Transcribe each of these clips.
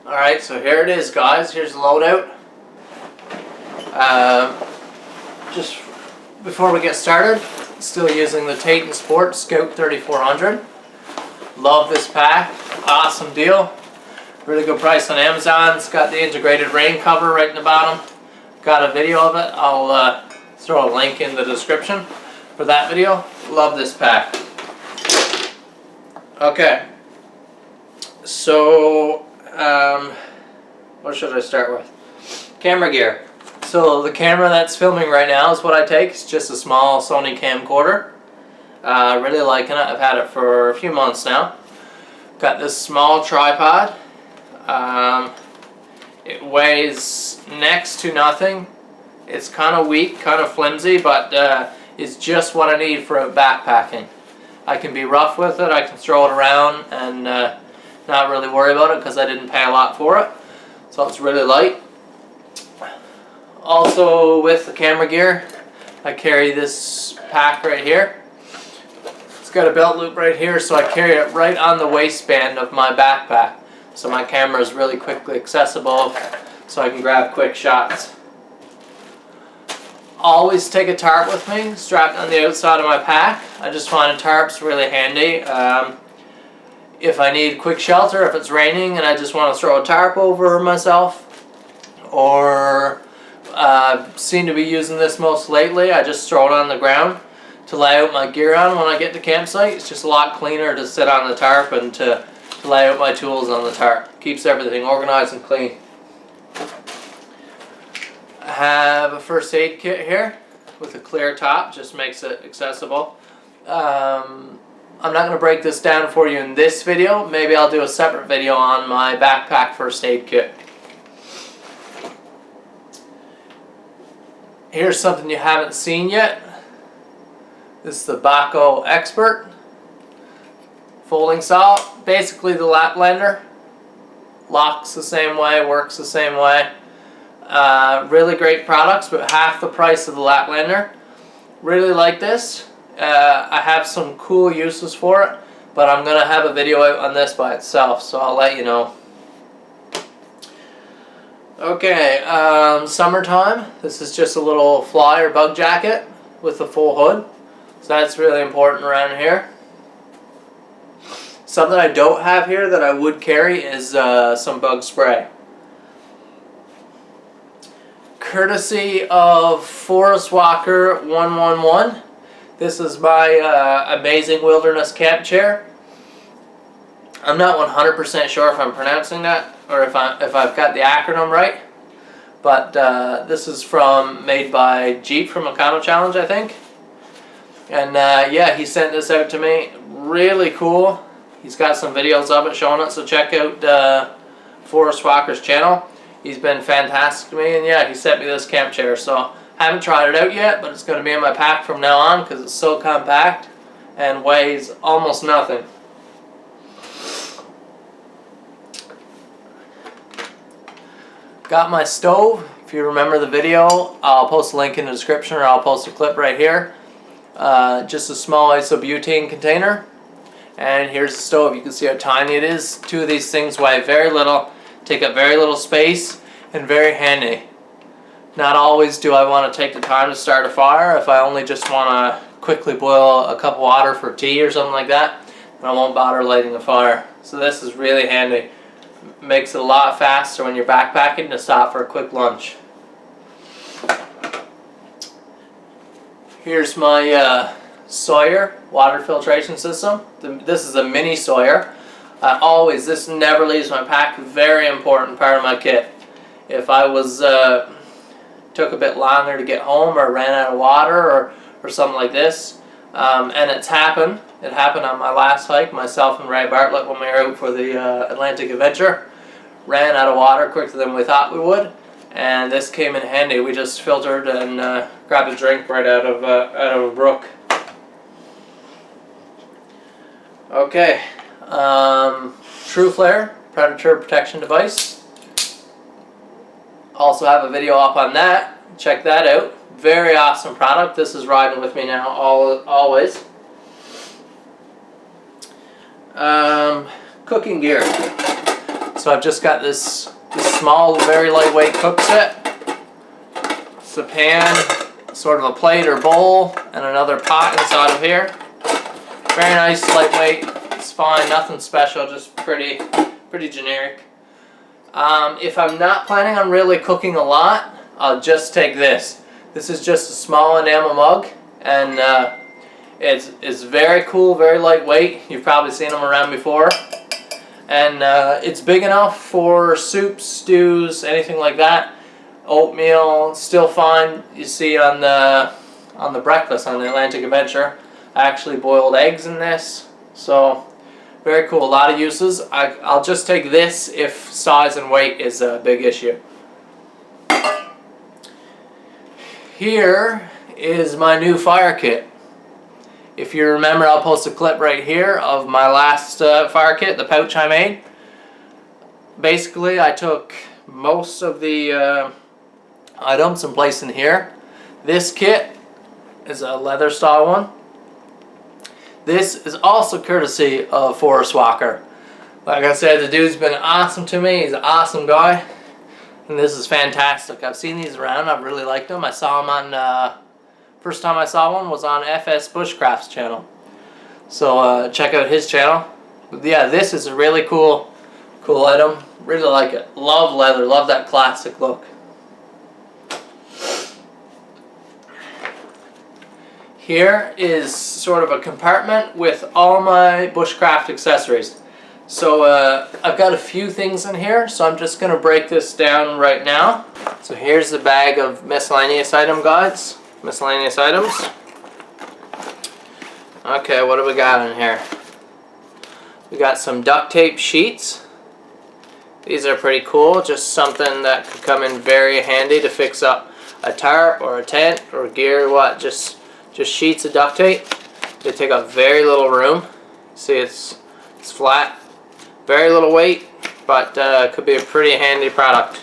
Alright, so here it is, guys. Here's the loadout. Just before we get started, still using the Tate & Sport Scout 3400. Love this pack. Awesome deal. Really good price on Amazon. It's got the integrated rain cover right in the bottom. Got a video of it. I'll throw a link in the description for that video. Love this pack. Okay. So, what should I start with? Camera gear. So the camera that's filming right now is what I take. It's just a small Sony Camcorder. Really liking it. I've had it for a few months now. Got this small tripod. It weighs next to nothing. It's kind of weak, kind of flimsy, but it's just what I need for backpacking. I can be rough with it. I can throw it around and not really worry about it because I didn't pay a lot for it. So it's really light. Also with the camera gear, I carry this pack right here. It's got a belt loop right here, so I carry it right on the waistband of my backpack. So my camera is really quickly accessible, so I can grab quick shots. Always take a tarp with me, strapped on the outside of my pack. I just find a tarp's really handy. If I need quick shelter, if it's raining and I just want to throw a tarp over myself, or seem to be using this most lately, I just throw it on the ground to lay out my gear on when I get to campsite. It's just a lot cleaner to sit on the tarp and to lay out my tools on the tarp. Keeps everything organized and clean. I have a first aid kit here with a clear top, just makes it accessible. I'm not going to break this down for you in this video. Maybe I'll do a separate video on my backpack first aid kit. Here's something you haven't seen yet. This is the Baco Expert folding saw. Basically the lap blender. Locks the same way, works the same way. Really great products, but half the price of the lap blender. Really like this. I have some cool uses for it, but I'm going to have a video out on this by itself, so I'll let you know. Okay, summertime. This is just a little fly or bug jacket with a full hood. So that's really important around here. Something I don't have here that I would carry is some bug spray. Courtesy of Forest Walker 111. This is my amazing wilderness camp chair. I'm not 100% sure if I'm pronouncing that or if I've got the acronym right, but this is made by Jeep from Econo Challenge, I think. And yeah, he sent this out to me. Really cool. He's got some videos of it showing it, so check out Forest Walker's channel. He's been fantastic to me, and yeah, he sent me this camp chair. So I haven't tried it out yet, but it's going to be in my pack from now on because it's so compact and weighs almost nothing. Got my stove. If you remember the video, I'll post a link in the description, or I'll post a clip right here. Just a small isobutane container. And here's the stove. You can see how tiny it is. Two of these things weigh very little, take up very little space, and very handy. Not always do I want to take the time to start a fire. If I only just want to quickly boil a cup of water for tea or something like that, then I won't bother lighting a fire. So this is really handy. Makes it a lot faster when you're backpacking to stop for a quick lunch. Here's my Sawyer water filtration system. This is a mini Sawyer. This never leaves my pack. Very important part of my kit. If I took a bit longer to get home or ran out of water or something like this, and it happened on my last hike, myself and Ray Bartlett, when we were out for the Atlantic Adventure. Ran out of water quicker than we thought we would, and this came in handy. We just filtered and grabbed a drink right out of a brook. Okay, True Flare Predator Protection Device. Also have a video up on that. Check that out. Very awesome product. This is riding with me now always. Cooking gear. So I've just got this small, very lightweight cook set. It's a pan, sort of a plate or bowl, and another pot inside of here. Very nice, lightweight. It's fine, nothing special, just pretty generic. If I'm not planning on really cooking a lot, I'll just take this. This is just a small enamel mug, and it's very cool, very lightweight. You've probably seen them around before. And it's big enough for soups, stews, anything like that. Oatmeal, still fine. You see on the breakfast on the Atlantic Adventure, I actually boiled eggs in this. So very cool, a lot of uses. I'll just take this if size and weight is a big issue. Here is my new fire kit. If you remember, I'll post a clip right here of my last fire kit, the pouch I made. Basically, I took most of the items and placed in here. This kit is a leather style one. This is also courtesy of Forrest Walker. Like I said, the dude's been awesome to me. He's an awesome guy. And this is fantastic. I've seen these around. I've really liked them. I saw them on... First time I saw one was on FS Bushcraft's channel. So check out his channel. But yeah, this is a really cool item. Really like it. Love leather. Love that classic look. Here is sort of a compartment with all my Bushcraft accessories. So I've got a few things in here, so I'm just going to break this down right now. So here's the bag of miscellaneous item guides. Miscellaneous items. Okay, what do we got in here? We got some duct tape sheets. These are pretty cool. Just something that could come in very handy to fix up a tarp or a tent or gear. What? Just sheets of duct tape. They take up very little room. See, it's flat. Very little weight, but could be a pretty handy product.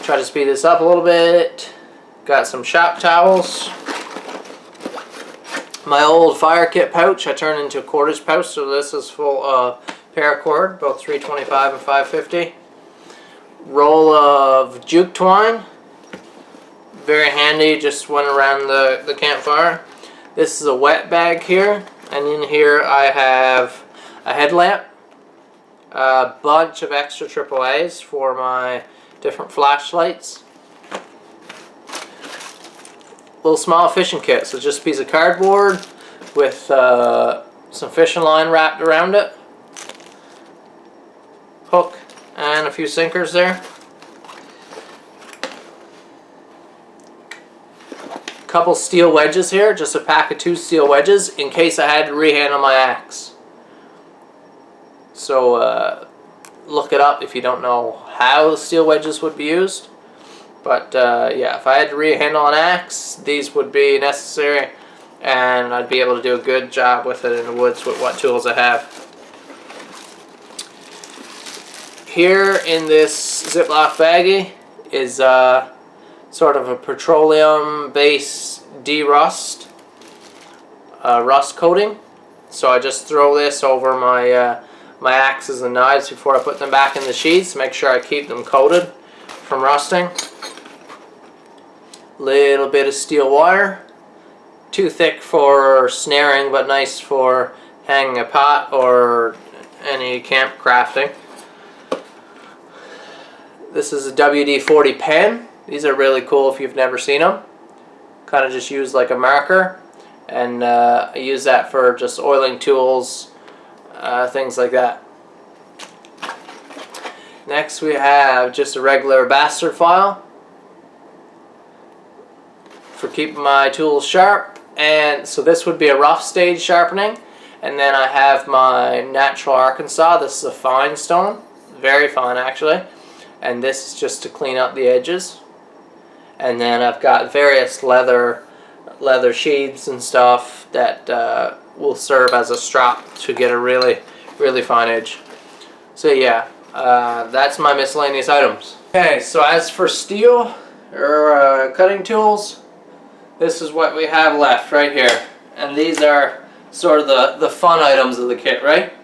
Try to speed this up a little bit. Got some shop towels. My old fire kit pouch I turned into a cordage pouch, so this is full paracord, both 325 and 550. Roll of juke twine. Very handy, just went around the campfire. This is a wet bag here, and in here I have a headlamp, a bunch of extra AAAs for my different flashlights. Little small fishing kit, so just a piece of cardboard with some fishing line wrapped around it, hook, and a few sinkers there. Couple steel wedges here, just a pack of 2 steel wedges in case I had to rehandle my axe. So look it up if you don't know how the steel wedges would be used. But yeah, if I had to rehandle an axe, these would be necessary, and I'd be able to do a good job with it in the woods with what tools I have. Here in this Ziploc baggie is sort of a petroleum-based de-rust, rust coating. So I just throw this over my my axes and knives before I put them back in the sheaths. Make sure I keep them coated from rusting. Little bit of steel wire, too thick for snaring but nice for hanging a pot or any camp crafting. This is a WD-40 pen. These are really cool if you've never seen them. Kind of just use like a marker, and I use that for just oiling tools, things like that. Next we have just a regular bastard file for keeping my tools sharp, and so this would be a rough stage sharpening, and then I have my natural Arkansas. This is a fine stone, very fine actually, and this is just to clean up the edges. And then I've got various leather sheaths and stuff that will serve as a strap to get a really fine edge. So yeah, that's my miscellaneous items. Okay, so as for steel or cutting tools, this is what we have left right here, and these are sort of the fun items of the kit, right?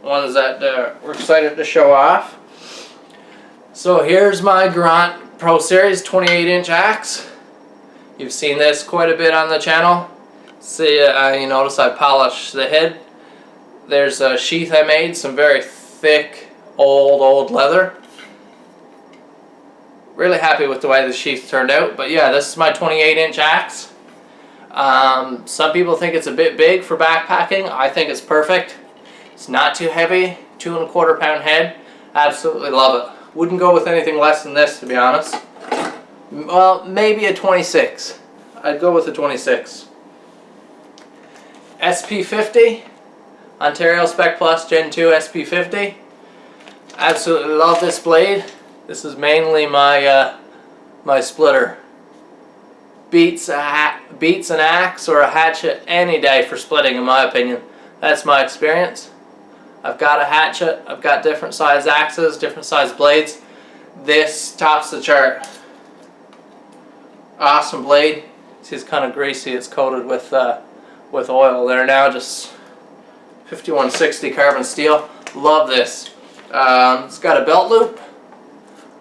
Ones that we're excited to show off. So here's my Grunt Pro Series 28-inch axe. You've seen this quite a bit on the channel. See, you notice I polished the head. There's a sheath I made, some very thick, old leather. Really happy with the way the sheath turned out. But yeah, this is my 28-inch axe. Some people think it's a bit big for backpacking. I think it's perfect. It's not too heavy, 2¼ pound head. Absolutely love it. Wouldn't go with anything less than this, to be honest. Well, maybe a 26. I'd go with a 26. SP50, Ontario Spec Plus Gen 2 SP50. Absolutely love this blade. This is mainly my my splitter. Beats an axe or a hatchet any day for splitting, in my opinion. That's my experience. I've got a hatchet, I've got different size axes, different size blades. This tops the chart. Awesome blade. See, it's kind of greasy. It's coated with oil there now. Just 5160 carbon steel. Love this. It's got a belt loop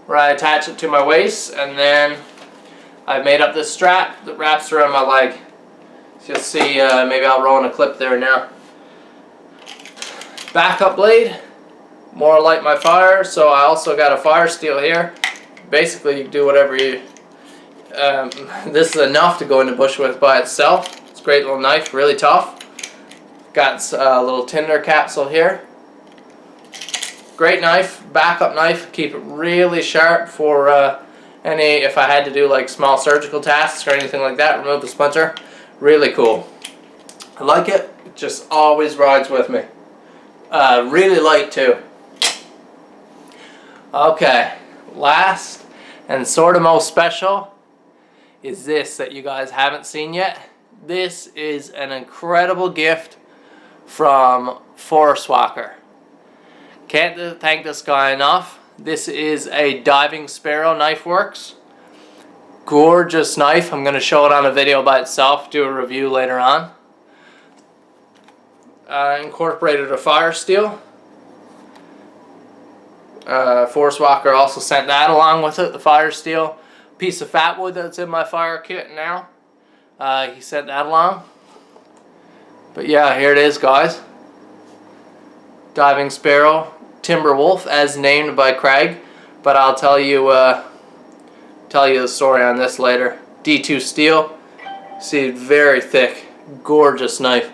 where I attach it to my waist, and then I've made up this strap that wraps around my leg. So you'll see, maybe I'll roll in a clip there now. Backup blade, more like my fire, so I also got a fire steel here. Basically, you can do whatever you... this is enough to go into bush with by itself. It's a great little knife, really tough. Got a little tinder capsule here. Great knife, backup knife. Keep it really sharp for if I had to do like small surgical tasks or anything like that. Remove the splinter. Really cool. I like it. It just always rides with me. Really light too. Okay, last and sort of most special is this that you guys haven't seen yet. This is an incredible gift from Forest Walker. Can't thank this guy enough. This is a Diving Sparrow Knife Works. Gorgeous knife. I'm going to show it on a video by itself, do a review later on. Incorporated a fire steel. Forest Walker also sent that along with it, the fire steel. Piece of fat wood that's in my fire kit now. He sent that along. But yeah, here it is, guys. Diving Sparrow, Timber Wolf, as named by Craig. But I'll tell you the story on this later. D2 steel. See, very thick, gorgeous knife.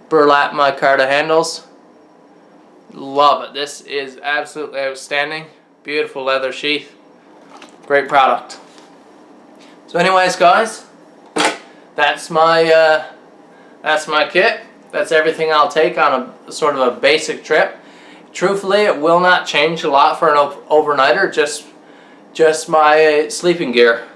Burlap micarta handles. Love it. This is absolutely outstanding. Beautiful leather sheath. Great product. So anyways, guys, that's my kit. That's everything I'll take on a sort of a basic trip. Truthfully, it will not change a lot for an overnighter. Just my sleeping gear.